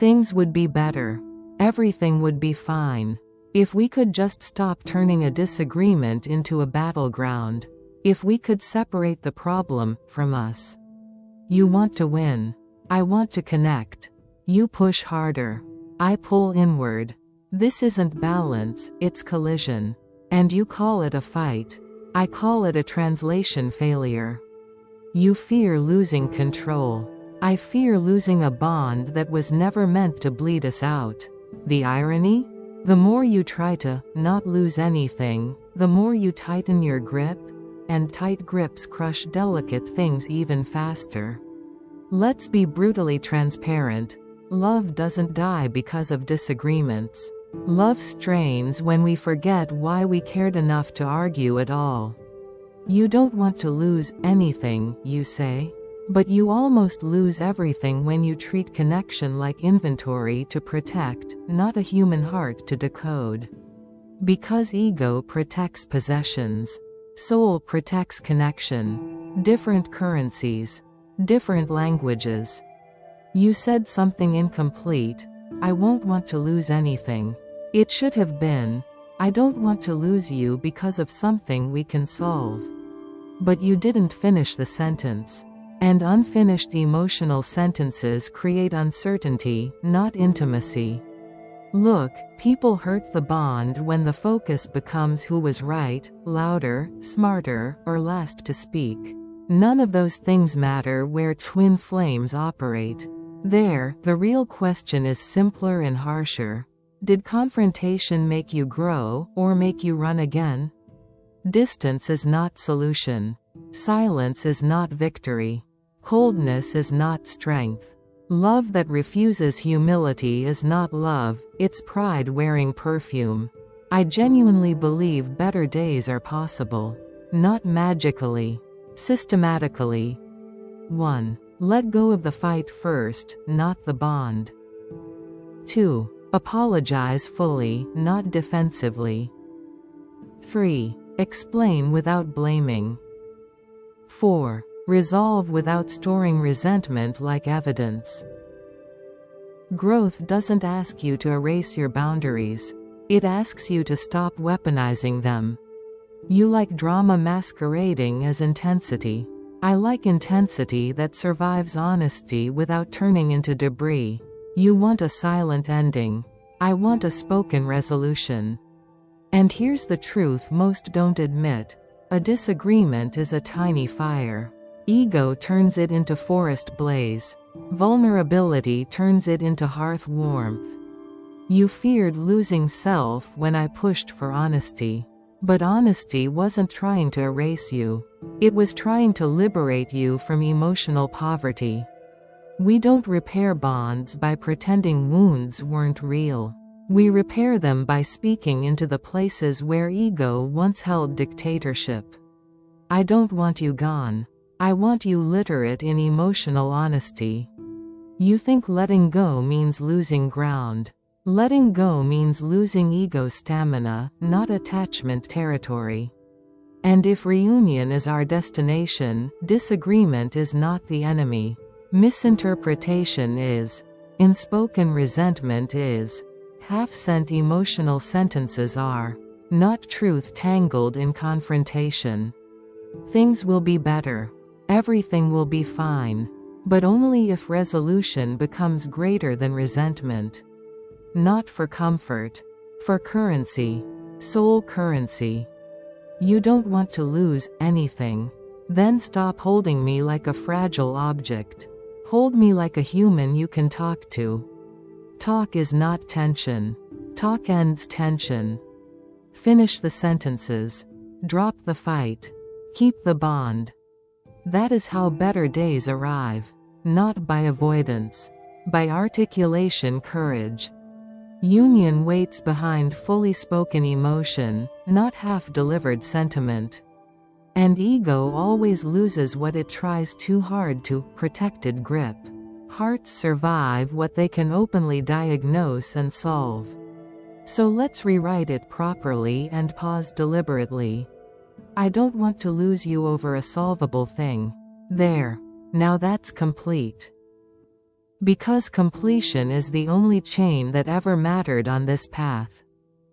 Things would be better. Everything would be fine. If we could just stop turning a disagreement into a battleground. If we could separate the problem from us. You want to win. I want to connect. You push harder. I pull inward. This isn't balance, it's collision. And you call it a fight. I call it a translation failure. You fear losing control. I fear losing a bond that was never meant to bleed us out. The irony? The more you try to not lose anything, the more you tighten your grip, and tight grips crush delicate things even faster. Let's be brutally transparent. Love doesn't die because of disagreements. Love strains when we forget why we cared enough to argue at all. You don't want to lose anything, you say. But you almost lose everything when you treat connection like inventory to protect, not a human heart to decode. Because ego protects possessions. Soul protects connection. Different currencies. Different languages. You said something incomplete. I won't want to lose anything. It should have been. I don't want to lose you because of something we can solve. But you didn't finish the sentence. And unfinished emotional sentences create uncertainty, not intimacy. Look, people hurt the bond when the focus becomes who was right, louder, smarter, or last to speak. None of those things matter where twin flames operate. There, the real question is simpler and harsher. Did confrontation make you grow, or make you run again? Distance is not solution. Silence is not victory. Coldness is not strength. Love that refuses humility is not love, it's pride wearing perfume. I genuinely believe better days are possible. Not magically. Systematically. 1. Let go of the fight first, not the bond. 2. Apologize fully, not defensively. 3. Explain without blaming. 4. Resolve without storing resentment like evidence. Growth doesn't ask you to erase your boundaries. It asks you to stop weaponizing them. You like drama masquerading as intensity. I like intensity that survives honesty without turning into debris. You want a silent ending. I want a spoken resolution. And here's the truth most don't admit. A disagreement is a tiny fire. Ego turns it into forest blaze. Vulnerability turns it into hearth warmth. You feared losing self when I pushed for honesty. But honesty wasn't trying to erase you. It was trying to liberate you from emotional poverty. We don't repair bonds by pretending wounds weren't real. We repair them by speaking into the places where ego once held dictatorship. I don't want you gone. I want you literate in emotional honesty. You think letting go means losing ground. Letting go means losing ego stamina, not attachment territory. And if reunion is our destination, disagreement is not the enemy. Misinterpretation is. Unspoken resentment is. Half-sent emotional sentences are. Not truth tangled in confrontation. Things will be better. Everything will be fine. But only if resolution becomes greater than resentment. Not for comfort. For currency. Soul currency. You don't want to lose anything. Then stop holding me like a fragile object. Hold me like a human you can talk to. Talk is not tension. Talk ends tension. Finish the sentences. Drop the fight. Keep the bond. That is how better days arrive. Not by avoidance. By articulation courage. Union waits behind fully spoken emotion, not half-delivered sentiment. And ego always loses what it tries too hard to, protected grip. Hearts survive what they can openly diagnose and solve. So let's rewrite it properly and pause deliberately. I don't want to lose you over a solvable thing. There. Now that's complete. Because completion is the only chain that ever mattered on this path.